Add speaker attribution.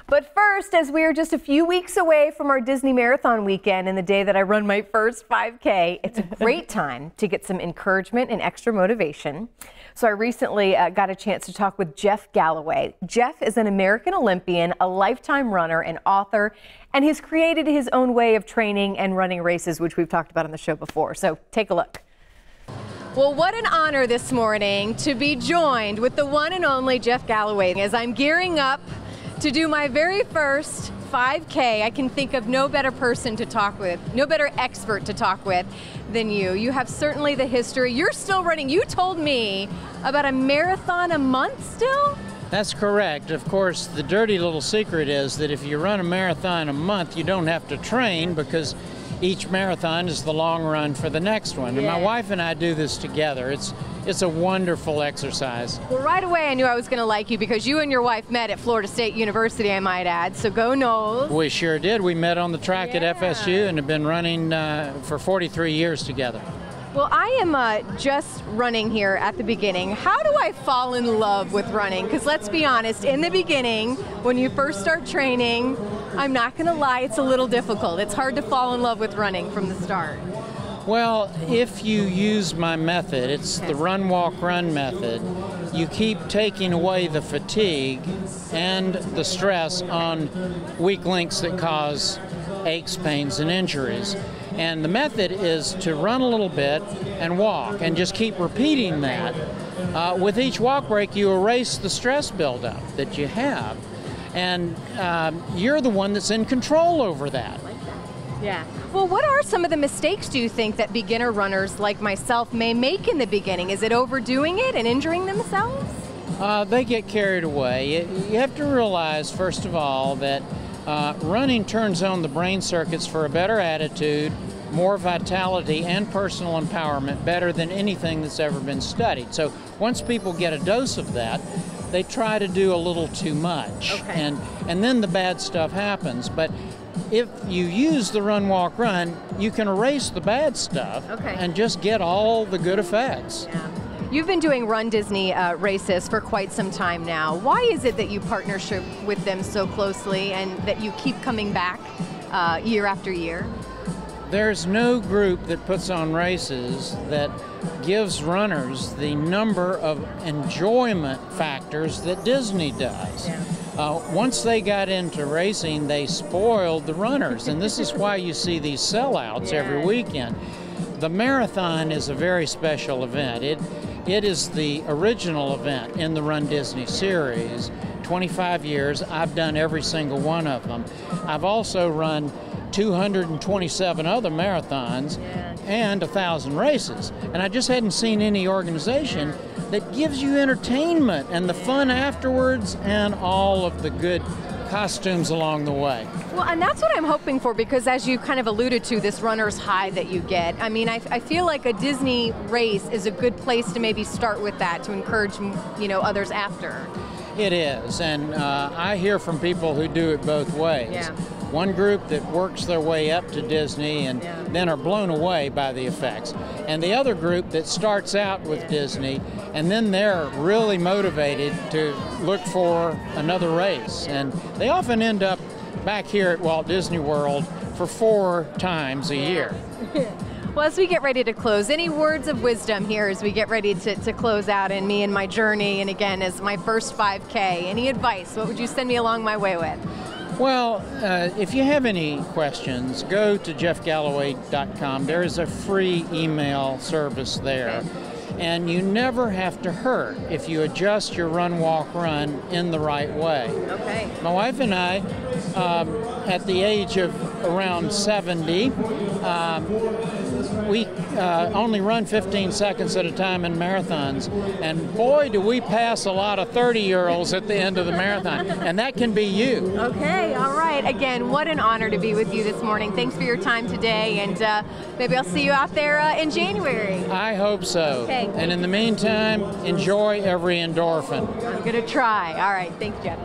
Speaker 1: But first, as we are just a few weeks away from our Disney Marathon weekend and the day that I run my first 5K, it's a great time to get some encouragement and extra motivation. So I recently got a chance to talk with Jeff Galloway. Jeff is an American Olympian, a lifetime runner and author, and he's created his own way of training and running races, which we've talked about on the show before. So take a look. Well, what an honor this morning to be joined with the one and only Jeff Galloway as I'm gearing up to do my very first 5K. I can think of no better person to talk with, no better expert to talk with than you. You have certainly the history. You're still running. You told me about a marathon a month still?
Speaker 2: That's correct. Of course, the dirty little secret is that if you run a marathon a month, you don't have to train because each marathon is the long run for the next one. And my wife and I do this together. It's a wonderful exercise.
Speaker 1: Well, right away I knew I was going to like you because you and your wife met at Florida State University, I might add. So go Noles.
Speaker 2: We sure did. We met on the track at FSU and have been running for 43 years together.
Speaker 1: Well, I am just running here at the beginning. How do I fall in love with running? Because let's be honest, in the beginning, when you first start training, I'm not going to lie, it's a little difficult. It's hard to fall in love with running from the start.
Speaker 2: Well, if you use my method, it's the run, walk, run method, you keep taking away the fatigue and the stress on weak links that cause aches, pains, and injuries. And the method is to run a little bit and walk and just keep repeating that. With each walk break, you erase the stress buildup that you have. And you're the one that's in control over that.
Speaker 1: Yeah. Well, what are some of the mistakes, do you think, that beginner runners like myself may make in the beginning? Is it overdoing it and injuring themselves?
Speaker 2: They get carried away. You have to realize, first of all, that running turns on the brain circuits for a better attitude, more vitality, and personal empowerment better than anything that's ever been studied. So once people get a dose of that, they try to do a little too much.
Speaker 1: Okay.
Speaker 2: And then the bad stuff happens. But if you use the run, walk, run, you can erase the bad stuff and just get all the good effects.
Speaker 1: Yeah. You've been doing Run Disney races for quite some time now. Why is it that you partnership with them so closely and that you keep coming back year after year?
Speaker 2: There's no group that puts on races that gives runners the number of enjoyment factors that Disney does.
Speaker 1: Yeah.
Speaker 2: Once they got into racing, they spoiled the runners, and this is why you see these sellouts every weekend. The marathon is a very special event. It is the original event in the Run Disney series. 25 years, I've done every single one of them. I've also run 227 other marathons and 1,000 races. And I just hadn't seen any organization that gives you entertainment and the fun afterwards and all of the good costumes along the way.
Speaker 1: Well, and that's what I'm hoping for, because as you kind of alluded to, this runner's high that you get, I mean, I feel like a Disney race is a good place to maybe start with that, to encourage, you know, others after.
Speaker 2: It is, and I hear from people who do it both ways.
Speaker 1: Yeah.
Speaker 2: One group that works their way up to Disney and then are blown away by the effects. And the other group that starts out with Disney and then they're really motivated to look for another race. And they often end up back here at Walt Disney World for 4 times a year.
Speaker 1: Well, as we get ready to close, any words of wisdom here as we get ready to close out and me and my journey, and again, as my first 5K, any advice? What would you send me along my way with?
Speaker 2: Well, if you have any questions, go to jeffgalloway.com. There is a free email service there. And you never have to hurt if you adjust your run, walk, run in the right way.
Speaker 1: Okay.
Speaker 2: My wife and I, at the age of around 70, we only run 15 seconds at a time in marathons. And boy, do we pass a lot of 30-year-olds at the end of the marathon. And that can be you.
Speaker 1: Okay, all right. Again, what an honor to be with you this morning. Thanks for your time today. And maybe I'll see you out there in January.
Speaker 2: I hope so.
Speaker 1: Okay.
Speaker 2: And in the meantime, enjoy every endorphin.
Speaker 1: I'm going to try. All right. Thanks, Jeff.